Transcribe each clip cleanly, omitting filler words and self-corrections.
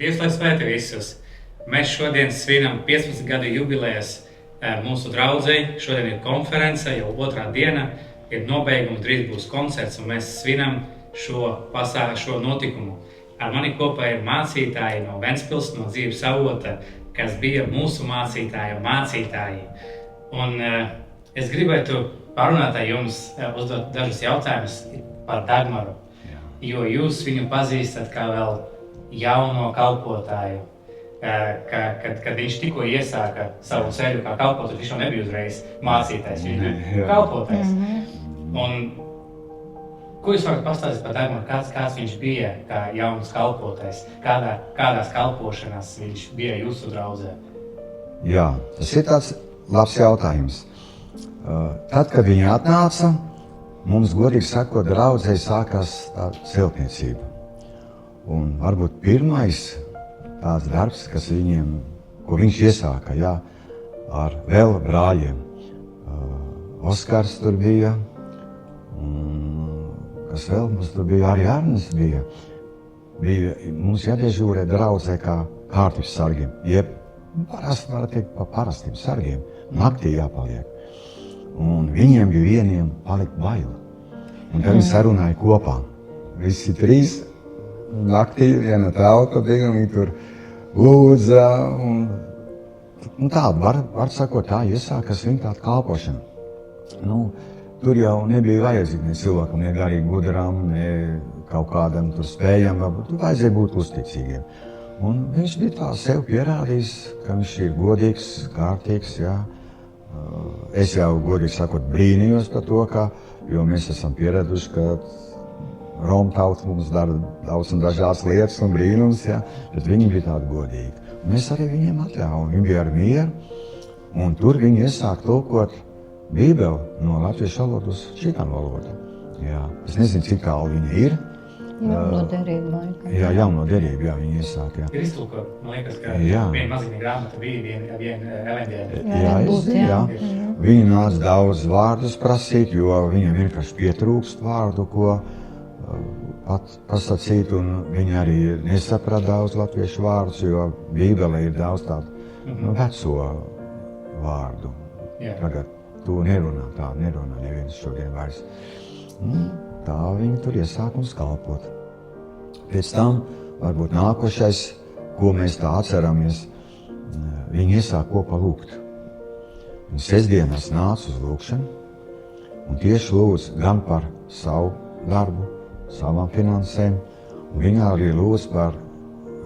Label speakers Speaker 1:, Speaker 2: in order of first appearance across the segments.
Speaker 1: Dievs, lai svētī visus! Mēs šodien svinam 15 gadu jubilejas mūsu draudzei. Šodien ir konference, jau otrā diena, ir nobeigums, drīz būs koncerts, un mēs svinam šo notikumu. Ar mani kopā ir mācītāji no Ventspils, no Dzīves avota, kas bija mūsu mācītāji. Un es gribētu parunāt ar jums, uzdot dažus jautājumus par Dagmaru, jo jūs viņu pazīstat kā vēl jauno kalpotāju. Kad viņš tikko iesāka savu ceļu kā kalpotājs, viņš jau nebija uzreiz mācītājs, viņš bija kalpotājs. Un ko jūs varat pastāstīt par Dagmaru? Kāds viņš bija kā jauns kalpotājs? Kādās kalpošanās viņš bija jūsu draudzē?
Speaker 2: Jā, tas ir tāds labs jautājums. Tad, kad viņi atnāca, mums, godīgi sakot, draudzē sākās tā celtniecība. Un varbūt pirmais tāds darbs, ko viņš iesāka, ar vēl brāļiem. Oskars tur bija, kas vēl mums tur bija, arī Arnis bija. Mums jādežūrē draudzē kā kārtības sargiem, jeb parasti, var teikt, pa parastiem sargiem, naktī jāpaliek. Un viņiem bija vieniem palikt bail. Un tad viņi sarunāja kopā. Visi trīs naktī viena telpa bija, un viņi tur lūdza. Un tāda, var sakot, tā iesākas viņa tāda kalpošana. Tur jau nebija vajadzīgi ne cilvēkam, ne garīgi gudram, ne kaut kādam tur spējam, tur vajadzēja būt uzticīgiem. Un viņš bija tā sev pierādījis, ka viņš ir godīgs, kārtīgs, Es jau, godīgi sakot, brīnījos par to, jo mēs esam pieraduši, ka Roma tauta mums dara daudz un dažādas lietas un brīnums, bet viņi bija tādi godīgi. Mēs arī viņiem atļāvām, viņi bija ar mieru, un tur viņi iesāk tulkot Bībeli no latviešu valodu uz čigānu valodu. Es nezinu, cik tālu viņa ir.
Speaker 3: Jauno derību laikam.
Speaker 2: Jauno derību, viņi iesāk.
Speaker 1: Ir iztulkot, man liekas, ka viena mazīga grāmata bija viena evaņģēlija.
Speaker 2: Viņi nāca daudz vārdus prasīt, jo viņam vienkārši pietrūkst vārdu, ko pasacīt, un viņi arī nesaprata daudz latviešu vārdus, jo Bībelē ir daudz tādu veco vārdu. Tagad to nerunā neviens šodien vairs. Tā viņi tur iesāk mums kalpot. Pēc tam, varbūt nākošais, ko mēs tā atceramies, viņi iesāk kopā lūgt. Un sestdienās nāca uz lūgšanu un tieši lūdz gan par savu darbu, savām finansēm, un viņi arī lūdz par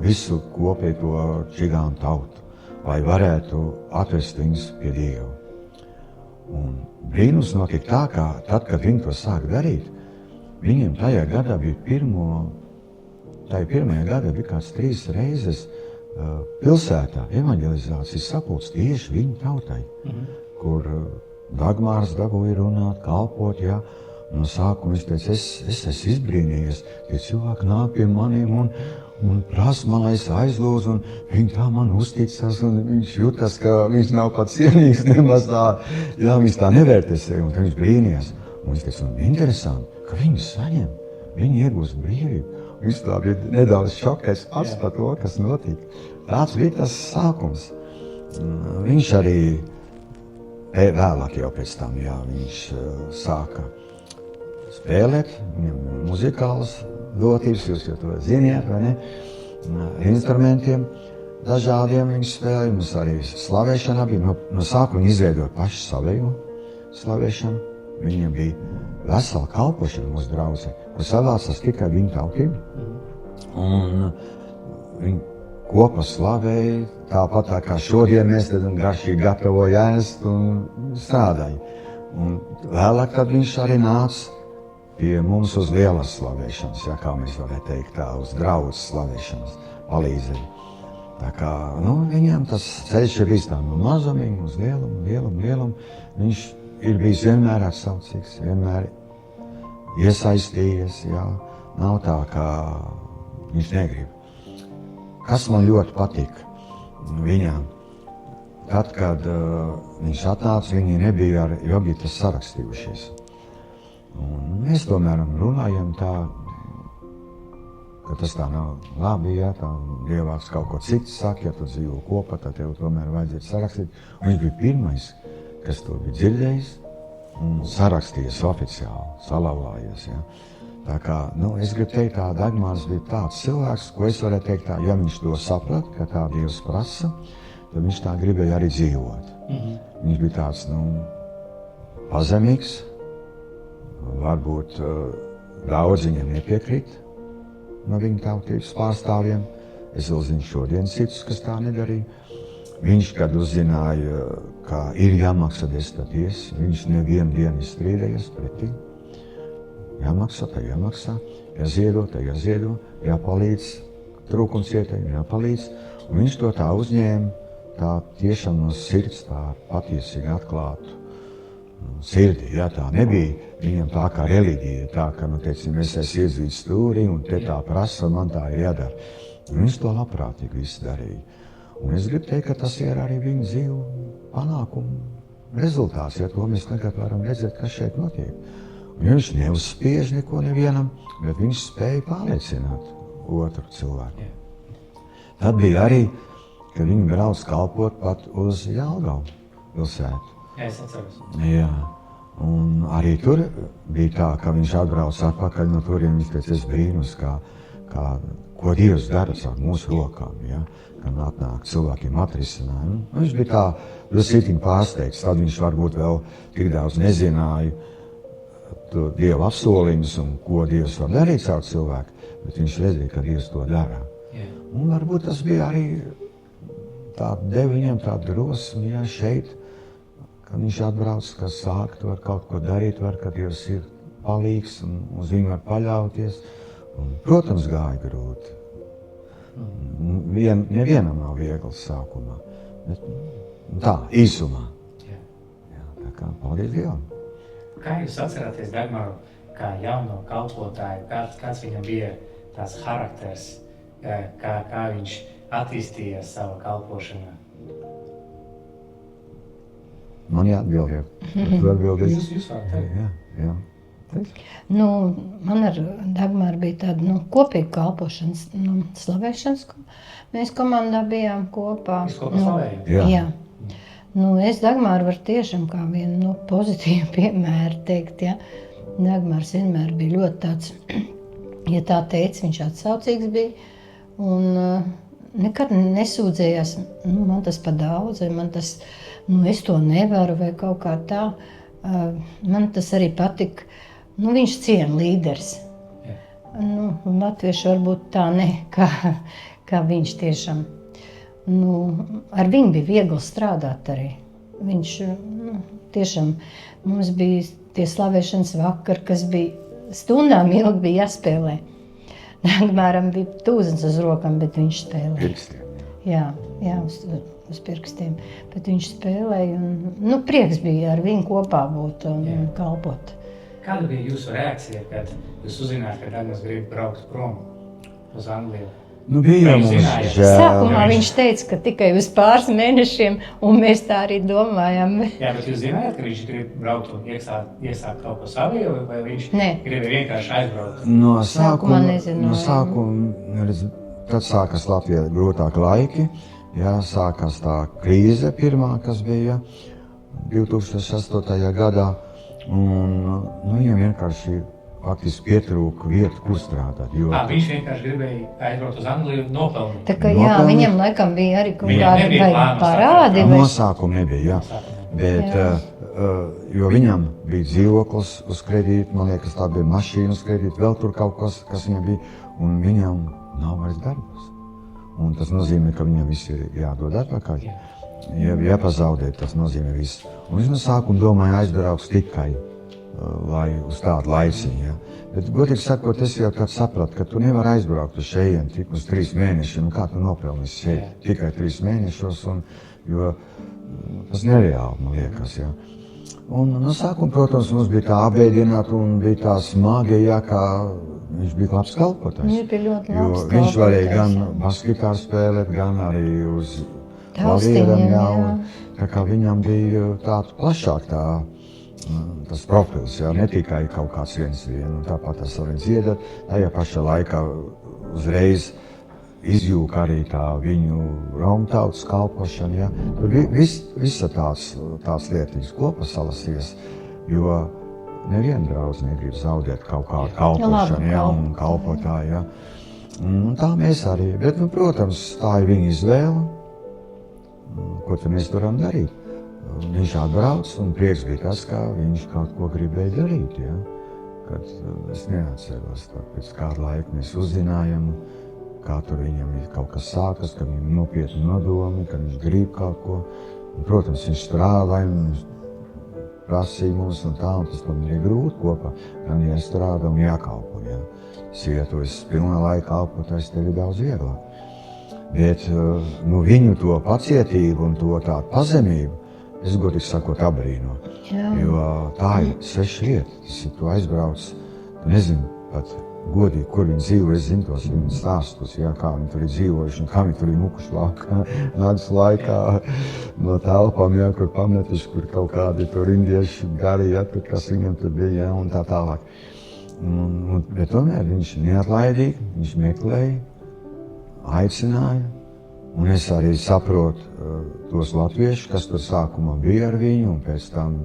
Speaker 2: visu kopīgo čigānu tautu, lai varētu atvest viņus pie Dieva. Un brīnums notika tā, ka tad, kad viņi to sāk darīt, viņiem tajā gadā bija pirmajā gadā bija kāds 3 reizes pilsētā evaņģelizācijas sapulcs tieši viņu tautai, kur Dagmārs dabūja runāt, kalpot, No sākuma es teicu, es esmu izbrīnījies, tie cilvēki nāk pie maniem un prasa man, lai es aizlūdzu, un viņi tā man uzticas, un viņš jūtas, ka viņš nav pats cienīgs, nemaz tā, viņš tā nevērtē sevi, un viņš brīnījās. Un es teicu, interesanti, ka viņi saņem, viņi iegūst brīvību. Viņš tā bija nedaudz šokēts pats par to, kas notika. Tāds bija tas sākums. Viņš arī vēlāk jau pēc tam, viņš sāka spēlēt, viņam muzikālas dotības, jūs jau to ziniet, vai ne? Instrumentiem dažādiem viņš spēlēja, mums arī slavēšanā bija. No sākuma viņi izveidoja paši savējo slavēšanu. Viņiem bija vesela kalpošana mūsu draudzē, kur savācās tikai viņu tautību. Un viņi kopā slavēja, tāpat tā kā šodien mēs garšīgi gatavoja ēst un strādāja. Un vēlāk tad viņš arī nāca pie mums uz lielas slavēšanas, kā mēs varētu teikt tā, uz draudzes slavēšanas palīdzēja. Tā kā, viņam tas ceļš ir bijis tā no mazumiņa uz lielumu. Viņš ir bijis vienmēr atsaucīgs, vienmēr iesaistījies, nav tā, ka viņš negrib. Kas man ļoti patīk viņam, tad, kad viņš atnāca, viņi nebija ar Jogitas sarakstījušies. Un mēs tomēr runājam tā, ka tas tā nav labi, ja tā Dievvārds kaut ko citu saka, ja tu dzīvo kopā, tad tev tomēr vajadzētu sarakstīt. Un viņš bija pirmais, kas to bija dzirdējis un sarakstījis oficiāli, salauzājies. Ja. Tā kā, es gribu teikt, tā Dagmārs bija tāds cilvēks, ko es varētu teikt tā, ja viņš to saprat, ka tā Dievs prasa, tad viņš tā gribēja arī dzīvot. Viņš bija tāds, pazemīgs, varbūt daudz viņam nepiekrīt no viņa tautības pārstāvjiem. Es vēl zinu šodien citus, kas tā nedarīja. Viņš, kad uzzināja, ka ir jāmaksā 10 tiesas, viņš nevienu dienu izstrīdējies pretī. Jāmaksā, tā jāmaksā, jāziedo, tā jāziedo, jāpalīdz trūkumcietējiem, jāpalīdz. Un viņš to tā uzņēma, tā tiešām no sirds, tā patiesīgi atklātu sirdi. Jā, tā nebija viņam tā kā reliģija, tā ka, teicim, es esmu iedzīts stūrī un te tā prasa, man tā ir jādara. Un viņš to labprātīgi visu darīja. Un es gribu teikt, ka tas ir arī viņa dzīvu panākumu rezultāts, ja to mēs tagad varam redzēt, kas šeit notiek. Un viņš neuzspiež neko nevienam, bet viņš spēja pārliecināt otru cilvēku. Tad bija arī, kad viņi brauc kalpot pat uz Jelgavu pilsētu.
Speaker 1: Es atceros.
Speaker 2: Jā, un arī tur bija tā, ka viņš atbrauc atpakaļ no turiem, viņš teica, es brīnus, ko Dievs dara ar mūsu rokām, ja? Kad atnāk cilvēkiem atrisinājumu. Viņš bija tā, drusītiņ pārsteigts, tad viņš varbūt vēl tik daudz nezināja Dieva apsolījumus un ko Dievs var darīt caur cilvēku, bet viņš redzēja, ka Dievs to dara. Un varbūt tas bija arī deva viņam tādu drosmi, ja, šeit, kad viņš atbrauc, ka sākt var kaut ko darīt, ka Dievs ir palīgs un uz viņu var paļauties. Un, protams, gāja grūti. Nevienam nav viegls sākumā, bet tā, īsumā. Jā, tā kā paldies Dievam.
Speaker 1: Kā jūs atceraties Dagmaru kā jauno kalpotāju, kāds viņam bija tās charakters, kā viņš attīstījās savā kalpošanā?
Speaker 2: Man jāatbild, tu atbildi.
Speaker 1: Jūs varat teikt.
Speaker 2: Jā.
Speaker 3: Man ar Dagmaru bija tāda kopīga kalpošanas, slavēšanas. Mēs komandā bijām kopā.
Speaker 1: Jūs kopā slavējāt?
Speaker 3: Jā. Es Dagmaru varu tiešām kā vienu pozitīvu piemēru teikt, ja. Dagmars vienmēr bija ļoti tāds, ja tā teica, viņš atsaucīgs bija. Un nekad nesūdzējās, man tas pa daudz, vai man tas, es to nevaru, vai kaut kā tā. Man tas arī patika. Viņš ciena līderis. Latvieši varbūt tā ne, kā viņš tiešām. Ar viņu bija viegli strādāt arī. Viņš tiešām, mums bija tie slavēšanas vakar, kas bija stundām ilgi bija jāspēlē. Dagmāram bija tūzens uz rokām, bet viņš spēlēja.
Speaker 2: Pirkstiem,
Speaker 3: jā. Jā, uz pirkstiem. Bet viņš spēlēja un prieks bija ar viņu kopā būt un kalpot.
Speaker 1: Kāda bija jūsu reakcija, kad jūs uzzinājāt, ka Dagmars grib braukt prom uz Angliju?
Speaker 2: Bija mums žēl.
Speaker 3: Sākumā viņš teica, ka tikai uz pāris mēnešiem, un mēs tā arī domājām.
Speaker 1: Jā, bet jūs zinājāt, ka viņš grib braukt un iesākt kaut ko savu, vai viņš gribēja vienkārši aizbraukt?
Speaker 3: No sākuma
Speaker 2: tad sākas Latvijā grūtāki laiki, sākās tā krīze pirmā, kas bija 2008. gadā. Un viņam vienkārši faktiski pietrūka vietu, kur strādāt.
Speaker 1: Viņš vienkārši gribēja aizbraukt uz Angliju un nopelnīt.
Speaker 3: Tā kā viņam laikam bija arī kaut kādi parādi.
Speaker 2: Nosākuma nebija, bet, jo viņam bija dzīvoklis uz kredītu, man liekas, tā bija mašīna uz kredītu, vēl tur kaut kas viņam bija, un viņam nav vairs darbs. Un tas nozīmē, ka viņam viss ir jādod atpakaļ. Jāpazaudē, tas nozīmē viss. Un viņš no sākuma domāja aizbrauks tikai uz tādu laiciņu. Ja. Bet, godīgi sakot, es jau tad sapratu, ka tu nevari aizbraukt uz šejienu tik uz 3 mēnešiem. Kā tu nopelnīsi šeit tikai 3 mēnešos, jo tas nereāli, man liekas. Ja. Un no sākuma, protams, mums bija tā apbēdināta un bija tā smagi, kā viņš bija labs kalpotājs. Viņš varēja gan basgitāru spēlēt, gan arī uz klavieram, tā kā viņam bija tāda plašāk tā tas profils, ja, ne tikai kaut kāds viens, un tāpat tas var dziedat, tajā pašā laikā uzreiz izjūg arī tā viņu romtautas kalpošana, ja. Tur visa tās lietiņas kopā salasies, jo neviena draudz negrib zaudēt kaut kādu kalpošanu, ja, un kalpotāju, ja. Un tā mēs arī, bet, nu, protams, tā ir viņa izvēle, ko tad mēs varam darīt. Viņš atbrauc, un prieks bija tas, ka viņš kaut ko gribēja darīt, ja. Kad es neatceros, pēc kādu laiku mēs uzzinājām, kā tur viņam ir kaut kas sākas, ka viņam ir nopietni nodomi, ka viņš grib kaut ko. Un, protams, viņš strādāja, un prasīja mums un tā, un tas man ir grūti kopā, gan jāstrādā un jākalpo, ja. Sievietojas pilnā laika kalpotājs tev ir daudz vieglāk. Bet, nu, viņu to pacietību un to tādu pazemību, es godīgi sakot abrīno. Jo tā ir sveša lieta, tas ir tu aizbrauc, tu nezinu pat godīgi, kur viņi dzīvo, es zinu tos viņu stāstus, ja, kā viņi tur ir dzīvojuši un kā viņi tur ir mukuši nākas laikā no telpām, ja, kur pametuši, kur kaut kādi tur indieši gari, ja, tur, kas viņam tur bija, ja, un tā tālāk. Bet tomēr viņš neatlaidīgi, viņš meklēja, aicināja, un es arī saprotu tos latviešus, kas tur sākumā bija ar viņu, un pēc tam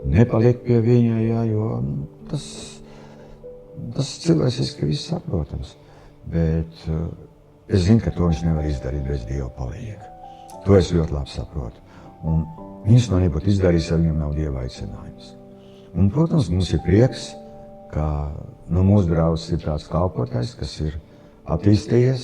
Speaker 2: nepaliek pie viņa, ja, jo tas cilvēciski viss saprotams. Bet es zinu, ka to viņš nevar izdarīt bez Dieva palīdzību. To es ļoti labi saprotu. Un viņš to nebūtu izdarījis, ja viņam nav Dieva aicinājums. Un, protams, mums ir prieks, ka mūsu draugs ir tāds kalpotājs, kas ir attīstījies,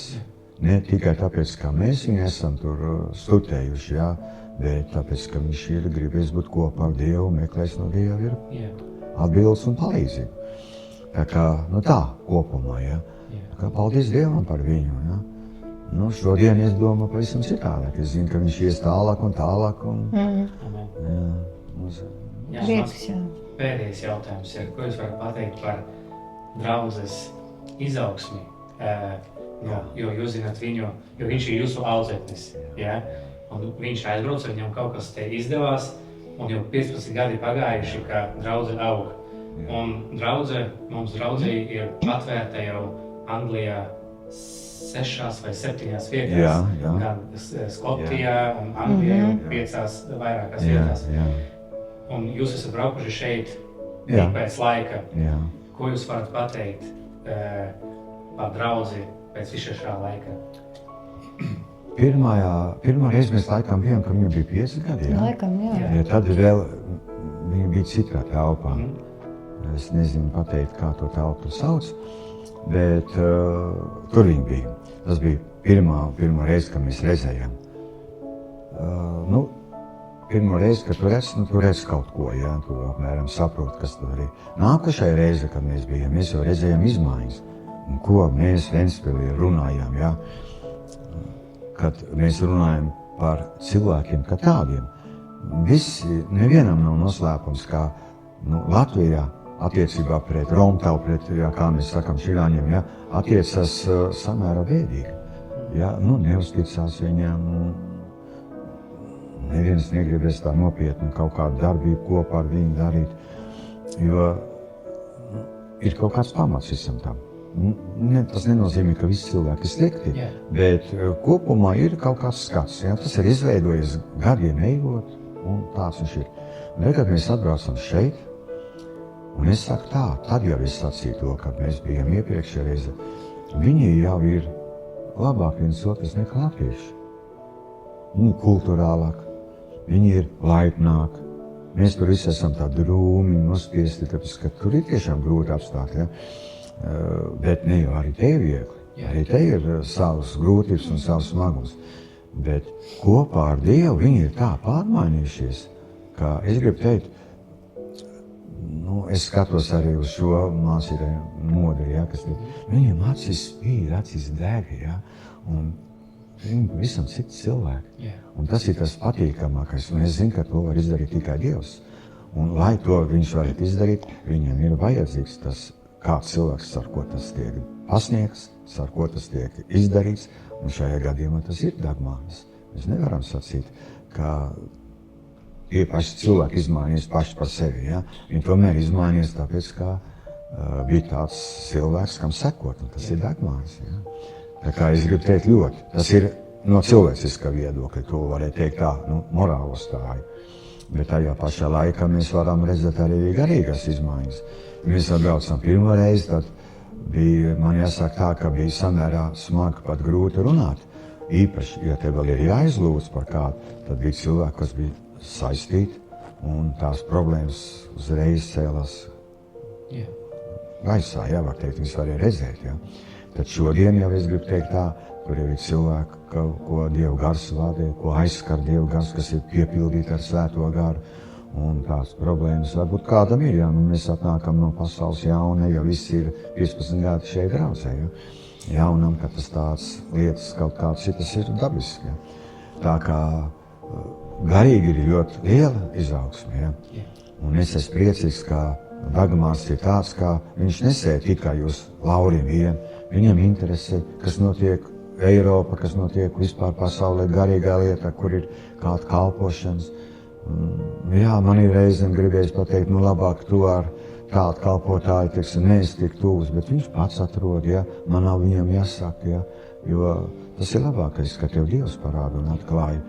Speaker 2: ne tikai tāpēc, ka mēs viņu esam tur studējuši, ja, bet tāpēc, ka viņš ir gribējis būt kopā ar Dievu, meklēs no Dieva ir atbildes un palīdzību. Tā kā, nu tā, kopumā, ja. Tā kā paldies Dievam par viņu, ja. Nu, šodien es domāju pavisam citādāk. Es zinu, ka viņš ies tālāk un tālāk.
Speaker 3: Prieks, jā.
Speaker 1: Pēdējais jautājums ir, ko jūs varat pateikt par draudzes izaugsmi? Jo jūs zināt viņu, jo viņš ir jūsu audzēknis, ja? Un viņš aizbrauca, viņam kaut kas te izdevās, un jau 15 gadi pagājuši, ka draudze aug. Un mums draudzē ir atvērta jau Anglijā 6 vai 7 vietās, gan Skotijā un Anglijā jau 5 vairākās vietās. Un jūs esat braukuši šeit tik pēc laika. Ko jūs varat pateikt par draudzi pēc visu šā laika?
Speaker 2: Pirmā reize mēs laikam bijām, ka viņam bija 5 gadi, jā?
Speaker 3: Laikam, jā.
Speaker 2: Ja tad vēl viņa bija citā telpā. Es nezinu pateikt, kā to telpu sauc, bet tur viņa bija. Tas bija pirmā reize, kad mēs redzējām. Pirmo reizi, kad tu redz kaut ko, ja, tu apmēram saproti, kas tur ir. Nākošai reize, kad mēs bijām, mēs jau redzējām izmaiņas. Un ko mēs Ventspilī runājām, ja, kad mēs runājam par cilvēkiem kā tādiem. Nevienam nav noslēpums, kā Latvijā attiecībā pret romtautu, pret, ja, kā mēs sakam, širāņiem, ja, attiecas samērā bēdīgi. Ja, neuzticās viņām. Neviens negribēs tā nopietni kaut kādu darbību kopā ar viņu darīt, jo ir kaut kāds pamats visam tam. Tas nenozīmē, ka visi cilvēki ir slikti, bet kopumā ir kaut kāds skats. Ja? Tas ir izveidojies gadiem ejot, un tāds viņš ir. Un kad mēs atbraucam šeit, un es saku tā, tad jau es sacīju to, kad mēs bijām iepriekšējā reize, viņi jau ir labāk viens otrs nekā latvieši. Viņi ir kulturālāk. Viņi ir laipnāki. Mēs tur visi esam tā drūmi, nospiesti, tāpēc, ka tur ir tiešām grūti apstākļi. Ja? Bet ne jau arī te ir viegli. Arī te ir savas grūtības un savas smagums. Bet kopā ar Dievu viņi ir tā pārmainījušies, ka es gribu teikt, es skatos arī uz šo mācītāju modeli, ja, kas viņiem acis spīd, acis deg, ja, un viņi visam citi cilvēki. Un tas ir tas patīkamākais, un es zinu, ka to var izdarīt tikai Dievs. Un lai to viņš varētu izdarīt, viņam ir vajadzīgs tas kāds cilvēks, ar ko tas tiek pasniegts, ar ko tas tiek izdarīts, un šajā gadījumā tas ir Dagmārs. Mēs nevaram sacīt, ka tie paši cilvēki izmainījās paši par sevi. Ja? Viņi tomēr izmainījās tāpēc, ka bija tāds cilvēks, kam sekot, un tas ir Dagmārs. Ja? Tā kā es gribu teikt ļoti, tas ir no cilvēciskā viedokļa, to varētu teikt tā, morālo stāju. Bet tajā pašā laikā mēs varam redzēt arī garīgas izmaiņas. Mēs atbraucam pirmo reizi, tad bija, man jāsaka tā, ka bija samērā smagi, pat grūti runāt. Īpaši, ja te vēl ir jāizlūdz par kādu, tad bija cilvēki, kas bija saistīti, un tās problēmas uzreiz cēlās gaisā, jā, var teikt, viņas varēja redzēt, jā. Tad šodien jau es gribu teikt tā, kur jau ir cilvēki, ko Dieva gars vadē, ko aizskar Dieva gars, kas ir piepildīti ar svēto garu, un tās problēmas varbūt kādam ir, jā, mēs atnākam no pasaules jauna, jo viss ir 15 gadi šeit draudzē, jā. Jaunam, ka tas tāds lietas kaut kāds citas ir dabiski, jā. Tā kā garīgi ir ļoti liela izaugsme, jā. Un es esmu priecīgs, ka Dagmārs ir tāds, ka viņš nesēd tikai uz lauriem vien. Viņam interesē, kas notiek Eiropa, kas notiek vispār pasaulē, garīgā lieta, kur ir kāda kalpošanas. Jā, man ir reizēm gribējis pateikt, labāk tu ar tādu kalpotāju, teiksim, neesi tik tuvs, bet viņš pats atrod, ja, man nav viņam jāsaka, ja, jo tas ir labākais, ka tev Dievs parāda un atklāja,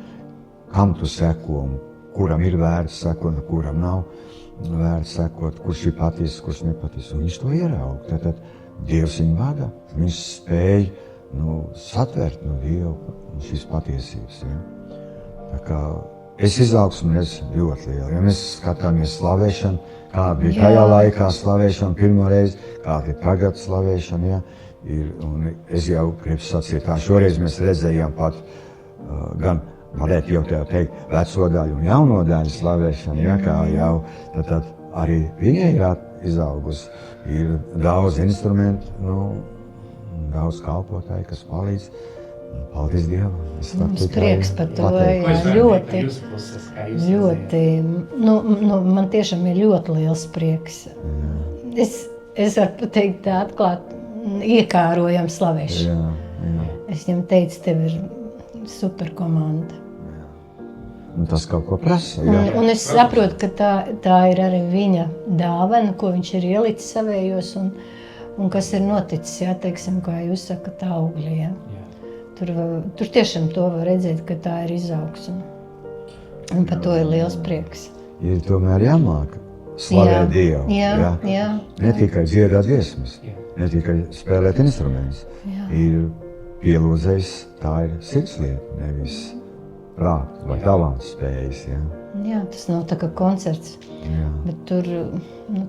Speaker 2: kam tu seko un kuram ir vērts sekot, kuram nav vērts sekot, kurš ir patiesas, kurš nepatiesas, un viņš to ieraug. Tad Dievs viņu vada, viņš spēj satvert no Dievu šīs patiesības. Ja. Tā kā es izaugsmu redzu ļoti lielu. Ja mēs skatāmies slavēšanu, kāda bija tajā laikā slavēšana pirmo reizi, kāda ir tagad slavēšana, ja, un es jau gribu sacīt tā, šoreiz mēs redzējām pat gan, varētu jau teikt, veco daļu un jauno daļu slavēšanu, ja, kā jau, tad arī viņai ir izaugusi, ir daudz instrumentu, daudz kalpotāju, kas palīdz. Paldies Dievam.
Speaker 3: Mums prieks par to, jā, ļoti, man tiešām ir ļoti liels prieks. Es varu pateikt tā atklāt, iekārojam slavēšanu. Es viņam teicu, tev ir super komanda.
Speaker 2: Un tas kaut ko prasa,
Speaker 3: jā. Un es saprotu, ka tā ir arī viņa dāvana, ko viņš ir ielicis savējos, un kas ir noticis, jā, teiksim, kā jūs sakat, augļi, jā. Tur tiešām to var redzēt, ka tā ir izaugsme. Un par to ir liels prieks.
Speaker 2: Ir tomēr jāmāk slavēt Dievu.
Speaker 3: Jā.
Speaker 2: Ne tikai dziedāt dziesmas, ne tikai spēlēt instrumentus. Ir pielūdzējis, tā ir sirdslieta, nevis prāta vai talants spējas.
Speaker 3: Jā, tas nav tā kā koncerts, bet tur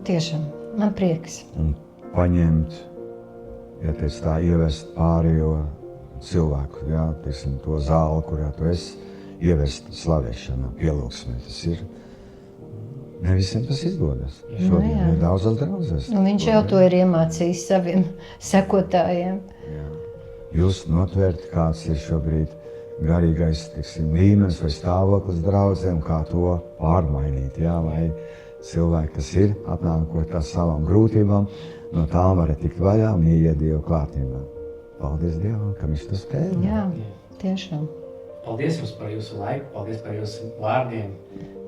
Speaker 3: tiešām man prieks.
Speaker 2: Un paņemt, ja teic tā, ievest pārējo cilvēku, jā, teiksim, to zāli, kurā tu esi, ievest slavēšanā, pielūgsmē. Tas ir, ne visiem tas izdodas. Šodien ir daudzas draudzes.
Speaker 3: Viņš jau to ir iemācījis saviem sekotājiem.
Speaker 2: Jā. Jūs notvērt, kāds ir šobrīd garīgais, teiksim, līmenis vai stāvoklis draudzēm, kā to pārmainīt, jā, lai cilvēki, kas ir atnākot ar savām grūtībām, no tām var tikt vaļā un ieiet Dievu klātībā. Paldies Dievam, ka viņš to spēja.
Speaker 3: Jā, tiešām.
Speaker 1: Paldies jums par jūsu laiku, paldies par jūsu vārdiem.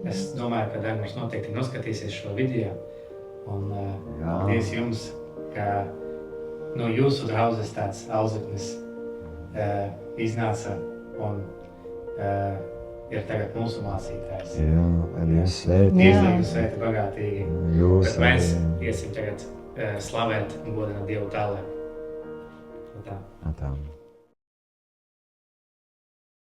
Speaker 1: Es domāju, ka Dagmārs noteikti noskatīsies šo video. Un paldies jums, ka no jūsu draudzes tāds audzeknis iznāca un ir tagad mūsu mācītājs.
Speaker 2: Jā, Dievs svētī.
Speaker 1: Dievs, lai jūs svētī bagātīgi.
Speaker 2: Bet
Speaker 1: mēs iesim tagad slavēt un godināt Dievu tālāk. Tā.